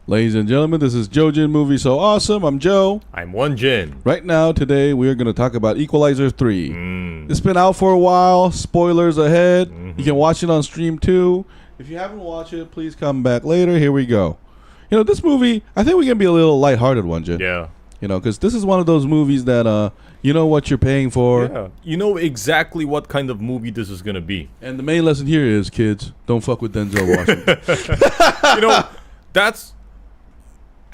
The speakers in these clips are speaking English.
Ladies and gentlemen, this is JoeJinMovieSoAwesome. I'm Joe. I'm one Jin. Right now, today, we are going to talk about Equalizer 3. It's been out for a while. Spoilers ahead. You can watch it on stream too. If you haven't watched it, please come back later. Here we go. You know, this movie, I think we can be a little lighthearted one, Jin. Yeah. You know, because this is one of those movies that, you know what you're paying for. Yeah. You know exactly what kind of movie this is going to be. And the main lesson here is, kids, don't fuck with Denzel Washington. You know, that's...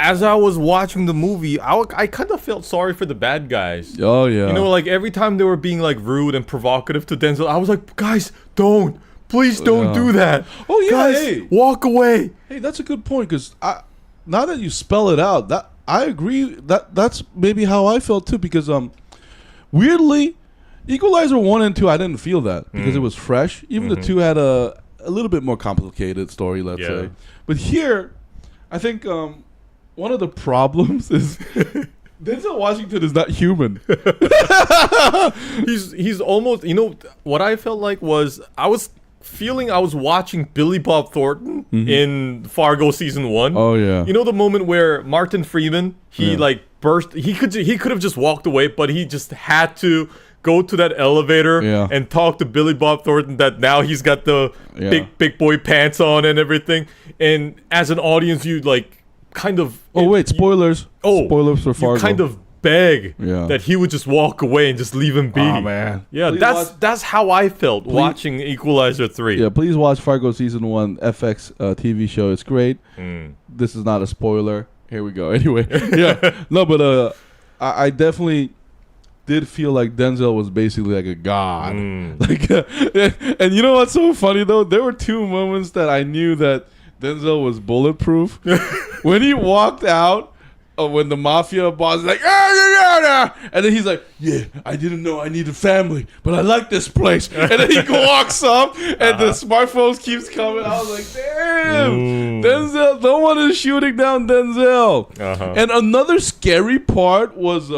As I was watching the movie, I kind of felt sorry for the bad guys. Oh, yeah. You know, like, every time they were being, like, rude and provocative to Denzel, I was like, guys, don't. Please don't do that. Oh, yeah, guys, hey. walk away. Hey, that's a good point, because now that you spell it out, that I agree. That's maybe how I felt, too, because, weirdly, Equalizer 1 and 2, I didn't feel that, because it was fresh. Even the 2 had a little bit more complicated story, let's say. But here, I think... one of the problems is Denzel Washington is not human. He's almost, you know, what I felt like was I was watching Billy Bob Thornton in Fargo season 1. Oh yeah. You know the moment where Martin Freeman, he like burst, he could have just walked away, but he just had to go to that elevator and talk to Billy Bob Thornton that now he's got the big boy pants on and everything. And as an audience, you like kind of spoilers. Spoilers for Fargo. You kind of beg that he would just walk away and just leave him be. Oh man. Yeah, that's how I felt watching Equalizer 3. Yeah, please watch Fargo season 1 FX TV show. It's great. This is not a spoiler. Here we go. Anyway, no, but I definitely did feel like Denzel was basically like a god. Like, and you know what's so funny though? There were 2 moments that I knew that Denzel was bulletproof. When he walked out, when the mafia boss is like, and then he's like, yeah, I didn't know I needed family, but I like this place. And then he walks up, and the smartphones keeps coming. I was like, damn, Denzel, no one is shooting down Denzel. And another scary part was,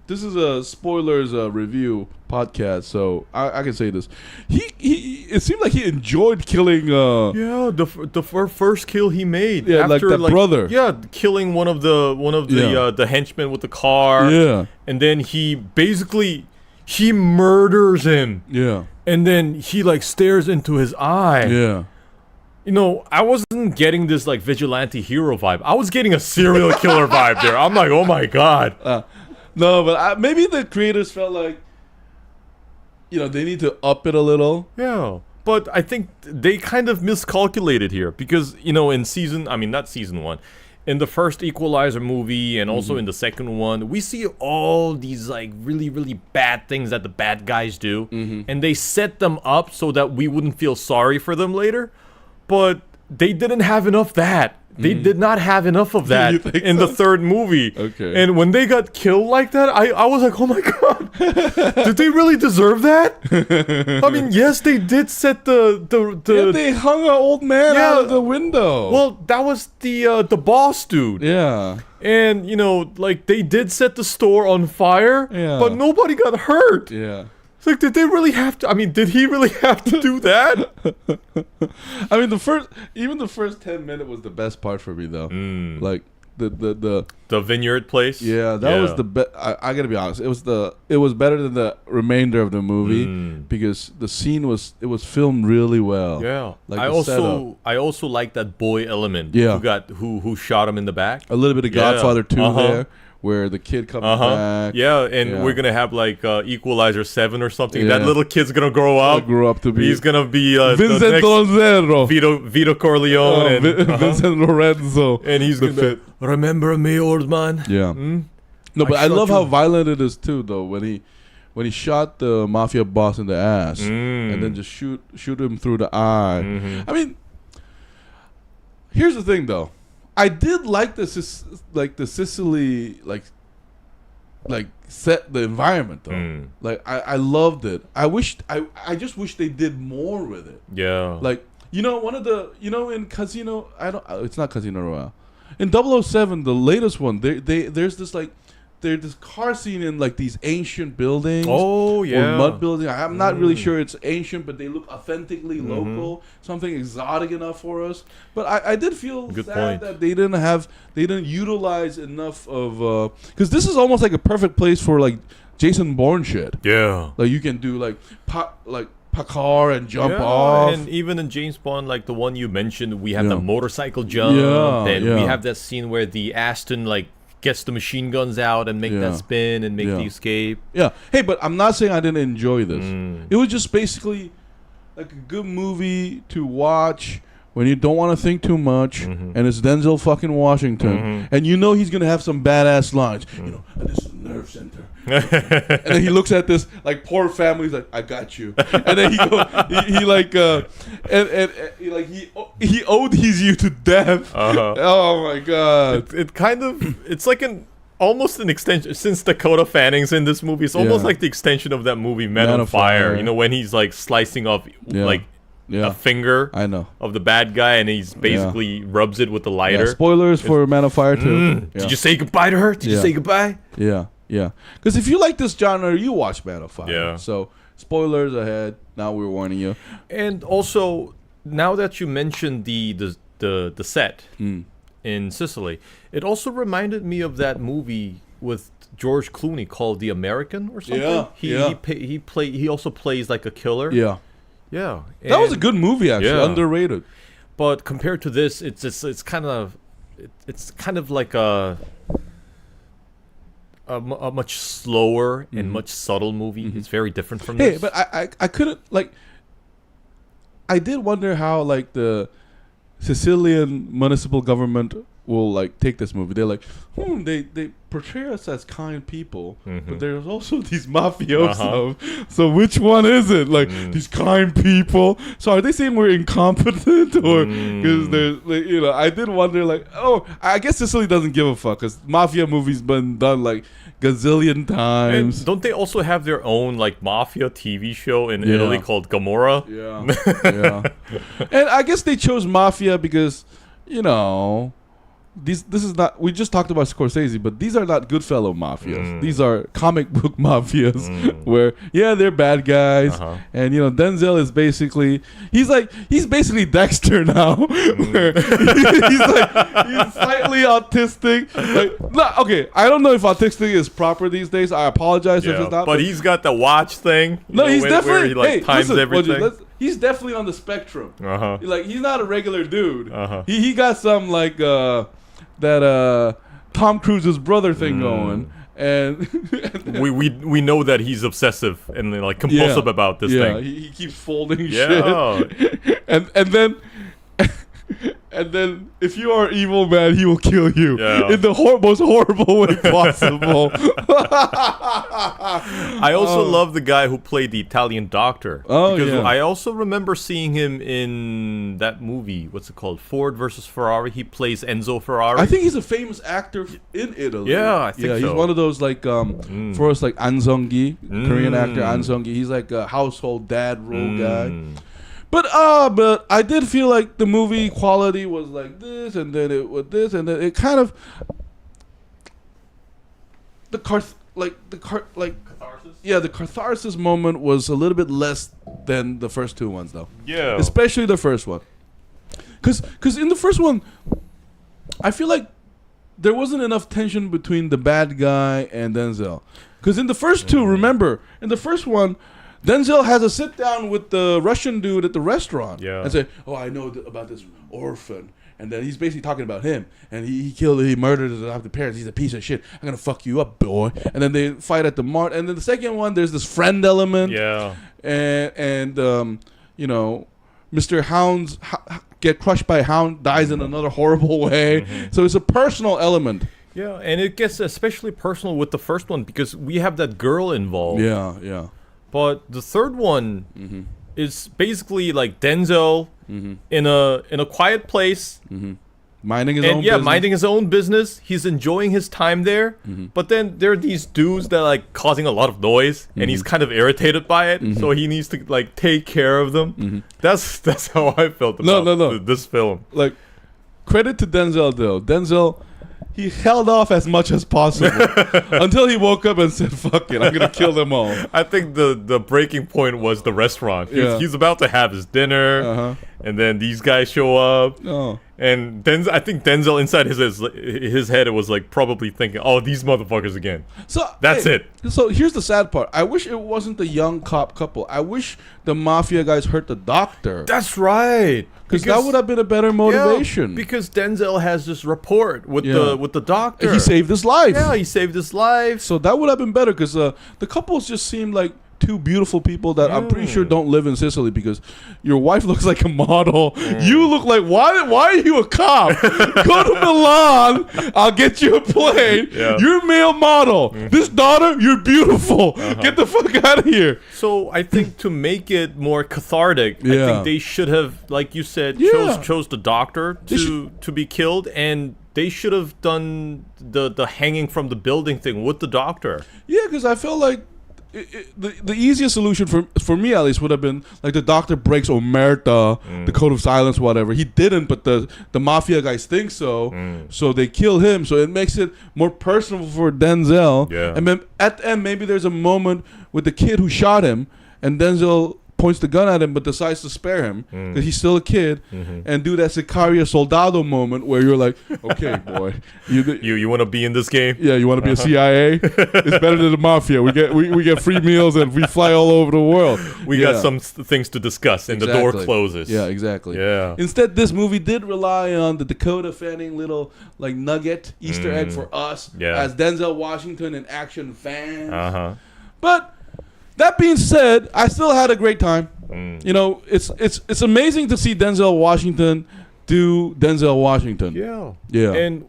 this is a spoilers review podcast, so I can say this. It seemed like he enjoyed killing. The first kill he made. Yeah, after, like that brother. Yeah, killing one of the henchmen with the car. Yeah, and then he murders him. Yeah, and then he like stares into his eye. Yeah. You know, I wasn't getting this like vigilante hero vibe. I was getting a serial killer vibe there. I'm like, oh my god. No, but maybe the creators felt like, you know, they need to up it a little. Yeah, but I think they kind of miscalculated here because, you know, not season 1, in the first Equalizer movie and also in the second one, we see all these like really, really bad things that the bad guys do, and they set them up so that we wouldn't feel sorry for them later, but they didn't have enough of that. They did not have enough of that in the third movie. Okay. And when they got killed like that, I was like, oh my god, did they really deserve that? I mean, yes, they did set yeah, they hung an old man out of the window. Well, that was the boss dude. Yeah. And, you know, like, they did set the store on fire, but nobody got hurt. Yeah. It's like, did they really have to? I mean, did he really have to do that? I mean, the first 10 minutes was the best part for me, though. Like the vineyard place. Yeah, that was the best. I gotta be honest. It was better than the remainder of the movie because the scene was filmed really well. Yeah, like I also like that boy element. Yeah, who shot him in the back. A little bit of Godfather 2 there. Where the kid comes back. Yeah, and we're going to have like Equalizer 7 or something. That little kid's going to grow up. He's going to be Vincent Donzello. Vito Corleone. Vincent Lorenzo. And he's going to remember me, old man. Yeah. No, but I love how violent it is too, though. When he shot the mafia boss in the ass and then just shoot him through the eye. I mean, here's the thing, though. I did like the Sicily set the environment though. Like I loved it. I just wish they did more with it. Yeah. Like, you know, in Casino, it's not Casino Royale. In 007, the latest one, there's this like there's this car scene in like these ancient buildings. Oh yeah, or mud building. I'm not really sure it's ancient, but they look authentically local, something exotic enough for us. But I did feel sad that they didn't utilize enough of because this is almost like a perfect place for like Jason Bourne shit. Yeah, like you can do like parkour and jump off. And even in James Bond, like the one you mentioned, we have the motorcycle jump, and we have that scene where the Aston like gets the machine guns out and make that spin and make the escape. Yeah. Hey, but I'm not saying I didn't enjoy this. It was just basically like a good movie to watch when you don't want to think too much, and it's Denzel fucking Washington, and you know he's gonna have some badass lines. You know, this is the nerve center. And then he looks at this like poor family. He's like, "I got you." And then he owes you to death. Oh my god! It's like almost an extension. Since Dakota Fanning's in this movie, it's almost like the extension of that movie Men on Fire. You know, when he's like slicing off a finger of the bad guy, and he's basically rubs it with the lighter. Spoilers for Man on Fire too. Did you say goodbye to her? Did you say goodbye? Yeah. Because if you like this genre, you watch Man on Fire. Yeah. So spoilers ahead. Now we're warning you. And also, now that you mentioned the set in Sicily, it also reminded me of that movie with George Clooney called The American or something. He also plays like a killer. Yeah, that was a good movie actually, underrated. But compared to this, it's kind of like a much slower and much subtle movie. It's very different from this. Hey, but I couldn't like. I did wonder how like the Sicilian municipal government will like take this movie. They're like, they portray us as kind people, but there's also these mafiosos. So which one is it? Like these kind people. So are they saying we're incompetent, or because there's like, you know? I did wonder like, I guess Sicily doesn't give a fuck because mafia movies been done like gazillion times. And don't they also have their own like mafia TV show in Italy called Gomorrah? Yeah. And I guess they chose mafia because, you know, this is not. We just talked about Scorsese, but these are not Goodfellow mafias. These are comic book mafias, where they're bad guys, and you know Denzel is basically he's basically Dexter now, where he's slightly autistic. I don't know if autistic is proper these days. I apologize if it's not. But he's got the watch thing. No, he's definitely where he times everything. He's definitely on the spectrum. Like he's not a regular dude. He got some like that Tom Cruise's brother thing going, and we know that he's obsessive and like compulsive about this thing. He keeps folding shit, and then. And then, if you are evil, man, he will kill you in the most horrible way possible. I also love the guy who played the Italian doctor. I also remember seeing him in that movie. What's it called? Ford versus Ferrari. He plays Enzo Ferrari. I think he's a famous actor in Italy. Yeah, I think so. He's one of those like for us like An Sung-gi, Korean actor An Sung-gi. He's like a household dad role guy. But I did feel like the movie quality was like this, and then it was this, and then it kind of the catharsis moment was a little bit less than the first two ones though. Yeah, especially the first one, because in the first one, I feel like there wasn't enough tension between the bad guy and Denzel. Because in the first two, remember, in the first one, Denzel has a sit down with the Russian dude at the restaurant and say, I know about this orphan. And then he's basically talking about him. And he murdered his adopted parents. He's a piece of shit. I'm going to fuck you up, boy. And then they fight at the mart. And then the second one, there's this friend element. Yeah. And you know, Mr. Hound's get crushed by Hound, dies in another horrible way. So it's a personal element. Yeah, and it gets especially personal with the first one because we have that girl involved. Yeah. But the third one is basically like Denzel in a quiet place, minding his own business. minding his own business. He's enjoying his time there. But then there are these dudes that are like causing a lot of noise, and he's kind of irritated by it. So he needs to like take care of them. That's how I felt about this film. Like, credit to Denzel though. Denzel, he held off as much as possible until he woke up and said, "Fuck it, I'm gonna kill them all." I think the breaking point was the restaurant. He's about to have his dinner, and then these guys show up. Oh. And I think Denzel inside his head was like probably thinking, "Oh, these motherfuckers again." So that's it. So here's the sad part. I wish it wasn't the young cop couple. I wish the mafia guys hurt the doctor. That's right. Because that would have been a better motivation. Yeah, because Denzel has this rapport with the doctor. He saved his life. Yeah, he saved his life. So that would have been better because the couples just seemed like two beautiful people that I'm pretty sure don't live in Sicily, because your wife looks like a model. You look like, why are you a cop? Go to Milan. I'll get you a plane. Yeah. You're a male model. This daughter, you're beautiful. Get the fuck out of here. So I think to make it more cathartic, I think they should have, like you said, chose the doctor to be killed, and they should have done the hanging from the building thing with the doctor. Yeah, because I felt like the easiest solution for me at least would have been like the doctor breaks Omerta, the code of silence, whatever. He didn't, but the mafia guys think so, so they kill him. So it makes it more personal for Denzel. Yeah. And then at the end, maybe there's a moment with the kid who shot him, and Denzel points the gun at him but decides to spare him because he's still a kid, and do that Sicario Soldado moment where you're like, okay, boy, you want to be in this game? Yeah, you want to be a CIA? It's better than the mafia. We get free meals and we fly all over the world. We got some things to discuss, and the door closes. Yeah, exactly. Yeah. Instead, this movie did rely on the Dakota Fanning little like nugget Easter egg for us as Denzel Washington and action fans. But that being said, I still had a great time. You know, it's amazing to see Denzel Washington do Denzel Washington. Yeah. And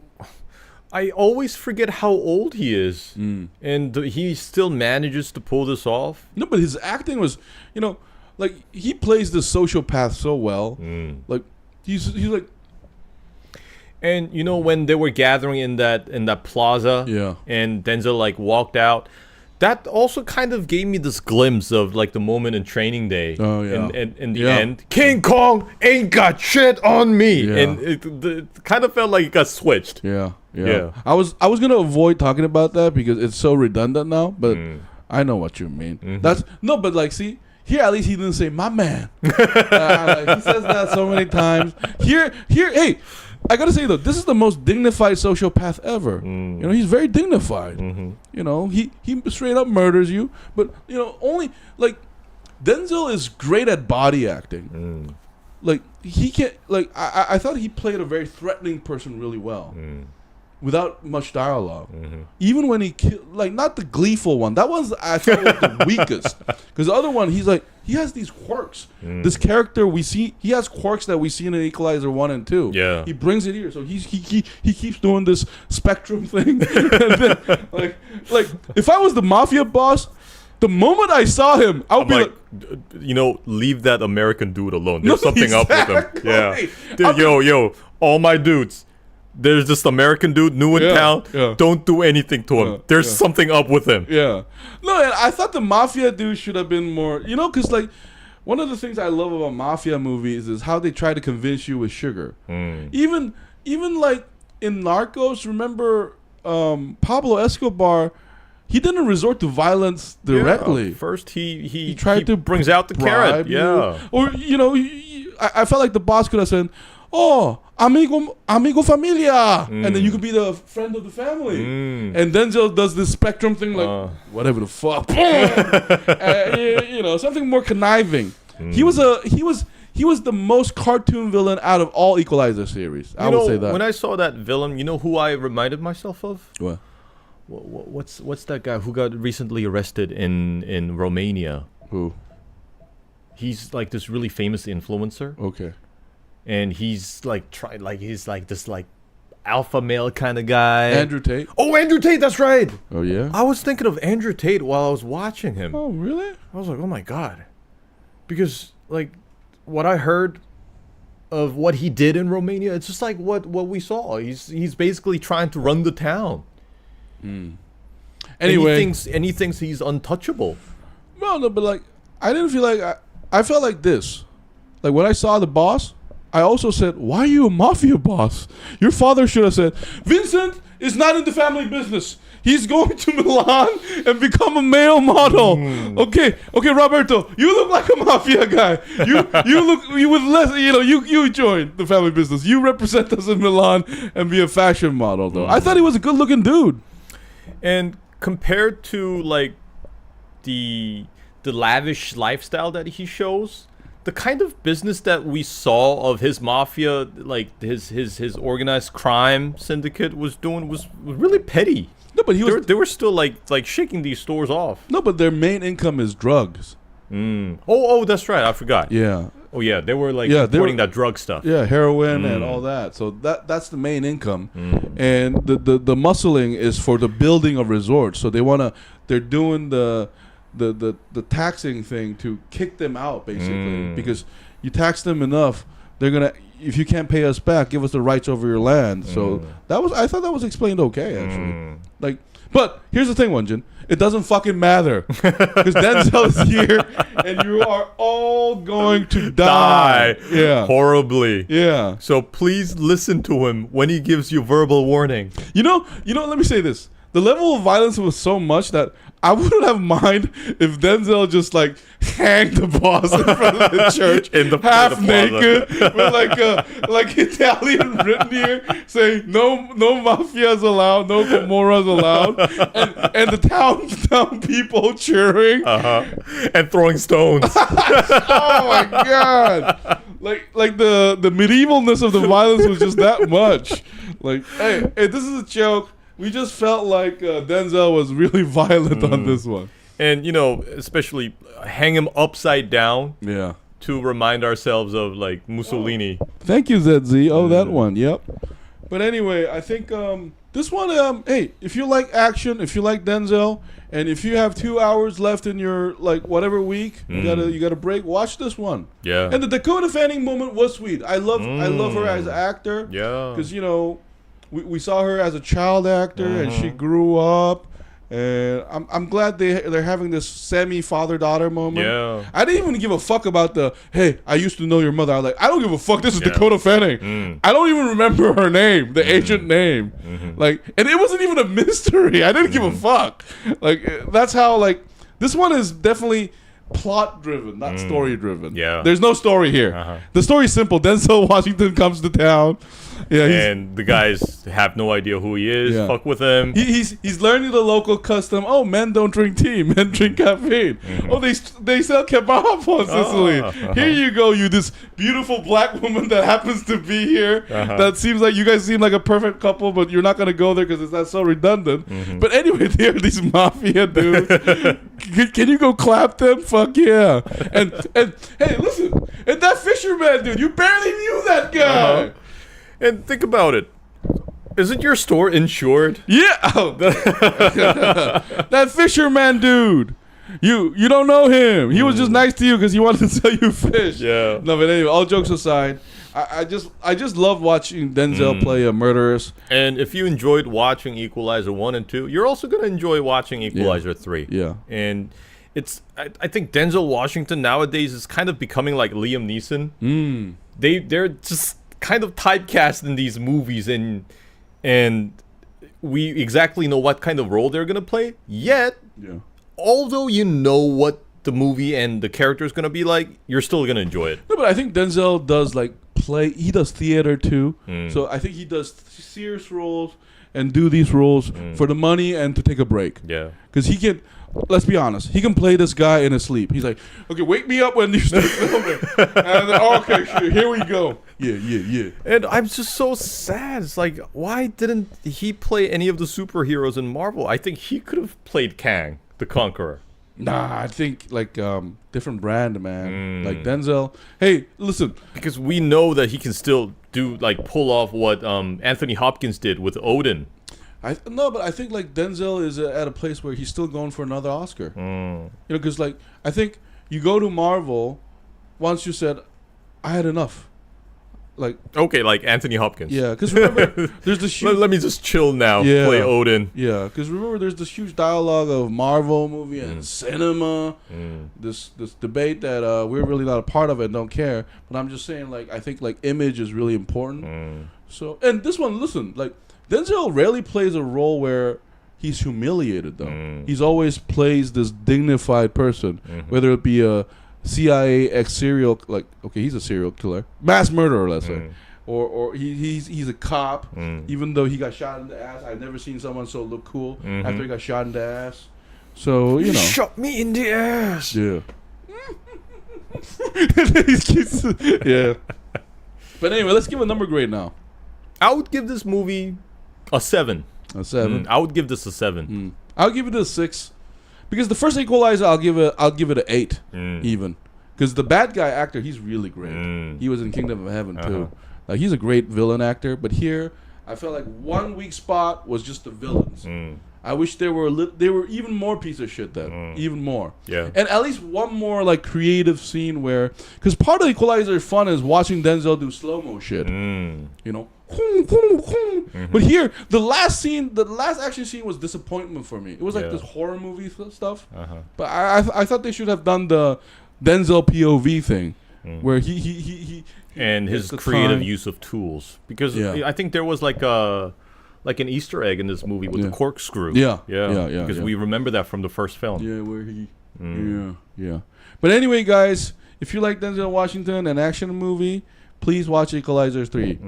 I always forget how old he is. And he still manages to pull this off. No, but his acting was, you know, like he plays the sociopath so well. Like he's like. And you know, when they were gathering in that plaza, and Denzel like walked out, that also kind of gave me this glimpse of like the moment in Training Day. Oh yeah. In the end, King Kong ain't got shit on me, and it kind of felt like it got switched. Yeah. I was gonna avoid talking about that because it's so redundant now, but I know what you mean. That's no, but like, see. Here, at least he didn't say "my man." He says that so many times. Here. Hey, I gotta say though, this is the most dignified sociopath ever. You know, he's very dignified. You know, he straight up murders you, but you know, only like Denzel is great at body acting. Like he can, like I thought he played a very threatening person really well. Without much dialogue, even when he killed, like not the gleeful one. That was I thought was the weakest, because the other one, he's like he has these quirks. This character we see, he has quirks that we see in Equalizer 1 and 2. Yeah, he brings it here, so he keeps doing this spectrum thing. And then, like if I was the mafia boss, the moment I saw him, I would be like, you know, leave that American dude alone. There's something up with him. Yeah, dude, yo, all my dudes. There's this American dude new in town. Don't do anything to him. There's something up with him. Yeah. No, and I thought the mafia dude should have been more, you know, because like one of the things I love about mafia movies is how they try to convince you with sugar. Even like in Narcos, remember Pablo Escobar, he didn't resort to violence directly. First, he tried to brings out the carrot. Yeah. Or, you know, I felt like the boss could have said, oh, amigo familia, and then you could be the friend of the family. And Denzel does this spectrum thing, like whatever the fuck, you know, something more conniving. He was the most cartoon villain out of all Equalizer series. I would say that. When I saw that villain, you know who I reminded myself of? What? What's that guy who got recently arrested in Romania? Who? He's like this really famous influencer. Okay. And he's like he's like this like alpha male kind of guy. Andrew Tate. Oh, Andrew Tate, that's right. Oh yeah. I was thinking of Andrew Tate while I was watching him. Oh really? I was like, oh my god, because like what I heard of what he did in Romania, it's just like what we saw. He's basically trying to run the town. Anyway, and he thinks he's untouchable. Well, no, but like I didn't feel like I felt like this. Like when I saw the boss, I also said, why are you a mafia boss? Your father should have said, Vincent, is not in the family business. He's going to Milan and become a male model. Okay, Roberto, you look like a mafia guy. You would less, you join the family business. You represent us in Milan and be a fashion model, though. I thought he was a good-looking dude. And compared to like the lavish lifestyle that he shows, the kind of business that we saw of his mafia, like his organized crime syndicate was doing, was really petty. No, but they were still like shaking these stores off. No, but their main income is drugs. Oh, that's right. I forgot. Yeah. Oh yeah, they were like importing that drug stuff. Yeah, heroin and all that. So that's the main income, and the muscling is for the building of resorts. So they're doing the taxing thing to kick them out, basically, because you tax them enough, they're gonna. If you can't pay us back, give us the rights over your land. So I thought that was explained okay, actually. Like, but here's the thing, Wonjin. It doesn't fucking matter because Denzel is here, and you are all going to die. Yeah, horribly. Yeah. So please listen to him when he gives you verbal warning. You know. Let me say this: the level of violence was so much that I wouldn't have mind if Denzel just like hanged the boss in front of the church, half naked, with like Italian written here saying no mafias allowed, no Comoras allowed, and the town people cheering, and throwing stones. Oh my god! Like the medievalness of the violence was just that much. Like, hey, this is a joke. We just felt like Denzel was really violent on this one. And, especially hang him upside down. Yeah. To remind ourselves of, like, Mussolini. Thank you, ZZ. Oh, that one. Yep. But anyway, I think this one, hey, if you like action, if you like Denzel, and if you have 2 hours left in your, like, whatever week, you got a break, watch this one. Yeah. And the Dakota Fanning moment was sweet. I love her as an actor. Yeah. Because, we saw her as a child actor, and she grew up, and I'm glad they're having this semi-father-daughter moment. Yeah. I didn't even give a fuck about the, hey, I used to know your mother. I was like, I don't give a fuck. This is Dakota Fanning. I don't even remember her name, the agent name. Like, and it wasn't even a mystery. I didn't give a fuck. Like, that's how, like, this one is definitely plot driven, not story driven. Yeah. There's no story here. The story's simple. Denzel Washington comes to town. Yeah, and the guys have no idea who he is. Yeah. Fuck with him. He's learning the local custom. Oh, men don't drink tea. Men drink caffeine. Oh, they sell kebab on Sicily. Here you go, you this beautiful black woman that happens to be here. That seems like you guys seem like a perfect couple, but you're not gonna go there because that's so redundant. But anyway, they're these mafia dudes. Can you go clap them? Fuck yeah! And hey, listen, and that fisherman dude, you barely knew that guy. And think about it. Isn't your store insured? Yeah. Oh. That fisherman dude. You don't know him. He was just nice to you because he wanted to sell you fish. Yeah. No, but anyway, all jokes aside, I just love watching Denzel play a murderess. And if you enjoyed watching Equalizer 1 and 2, you're also gonna enjoy watching Equalizer 3. Yeah. And I think Denzel Washington nowadays is kind of becoming like Liam Neeson. They're just kind of typecast in these movies, and we exactly know what kind of role they're gonna play. Yet, although you know what the movie and the character is gonna be like, you're still gonna enjoy it. No, but I think Denzel does like play. He does theater too. So I think he does serious roles and do these roles for the money and to take a break. Yeah, because he can. Let's be honest. He can play this guy in his sleep. He's like, okay, wake me up when you start filming. And then, okay, sure, here we go. Yeah. And I'm just so sad. It's like, why didn't he play any of the superheroes in Marvel? I think he could have played Kang, the Conqueror. Nah, I think like different brand, man. Like Denzel. Hey, listen. Because we know that he can still pull off what Anthony Hopkins did with Odin. But I think like Denzel is at a place where he's still going for another Oscar. Because like I think you go to Marvel once you said, I had enough. Like like Anthony Hopkins. Yeah, because remember there's this huge. Let me just chill now. Yeah. Play Odin. Yeah, because remember there's this huge dialogue of Marvel movie and cinema. This debate that we're really not a part of it and don't care. But I'm just saying, like, I think like image is really important. So and this one, listen, like Denzel rarely plays a role where he's humiliated, though. He's always plays this dignified person, whether it be a CIA ex-serial, he's a serial killer, mass murderer, let's say. Or he's a cop, even though he got shot in the ass. I've never seen someone so look cool after he got shot in the ass. So, you know. Shot me in the ass. Yeah. Yeah. But anyway, let's give a number grade now. I would give this movie a 7. A 7. I would give this a 7. I'll give it a 6. Because the first Equalizer, I'll give it an 8, even. Because the bad guy actor, he's really great. He was in Kingdom of Heaven, too. Like, he's a great villain actor. But here, I felt like one weak spot was just the villains. I wish they were even more piece of shit then. Even more. Yeah. And at least one more, like, creative scene where... Because part of Equalizer's fun is watching Denzel do slow-mo shit. You know? But here, the last action scene was disappointment for me. It was like this horror movie stuff. But I thought they should have done the Denzel POV thing, where he and his creative use of tools, because I think there was like an Easter egg in this movie with the corkscrew. Yeah. Because we remember that from the first film. Yeah, where he. Yeah. But anyway, guys, if you like Denzel Washington and action movie, please watch Equalizer 3.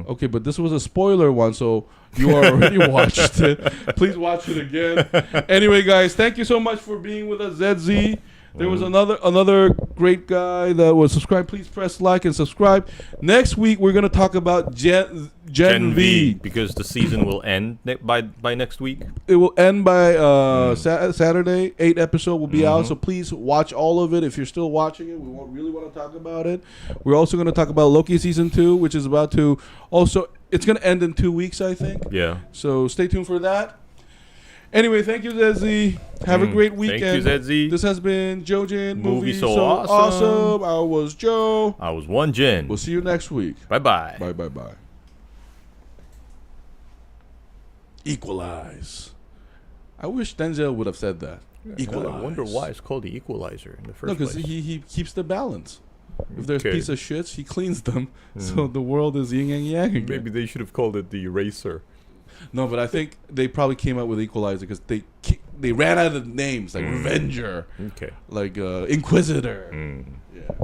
Okay, but this was a spoiler one, so you already watched it. Please watch it again. Anyway, guys, thank you so much for being with us, ZZ. There was another great guy that was subscribed. Please press like and subscribe. Next week, we're going to talk about Gen V. Because the season will end by next week. It will end by Saturday. 8 episode will be out. So please watch all of it. If you're still watching it, we really want to talk about it. We're also going to talk about Loki season 2, which is about to also... It's going to end in 2 weeks, I think. Yeah. So stay tuned for that. Anyway, thank you, ZZ. Have a great weekend. Thank you, ZZ. This has been JoeJin Movie So Awesome. I was Joe. I was one Jin. We'll see you next week. Bye-bye. Bye. Equalize. I wish Denzel would have said that. Equalize. I wonder why it's called the Equalizer in the first place. No, because he keeps the balance. If there's piece of shits, he cleans them. So the world is yin and yang again. Maybe they should have called it the Eraser. No, but I think they probably came up with Equalizer because they ran out of names like Revenger, like Inquisitor.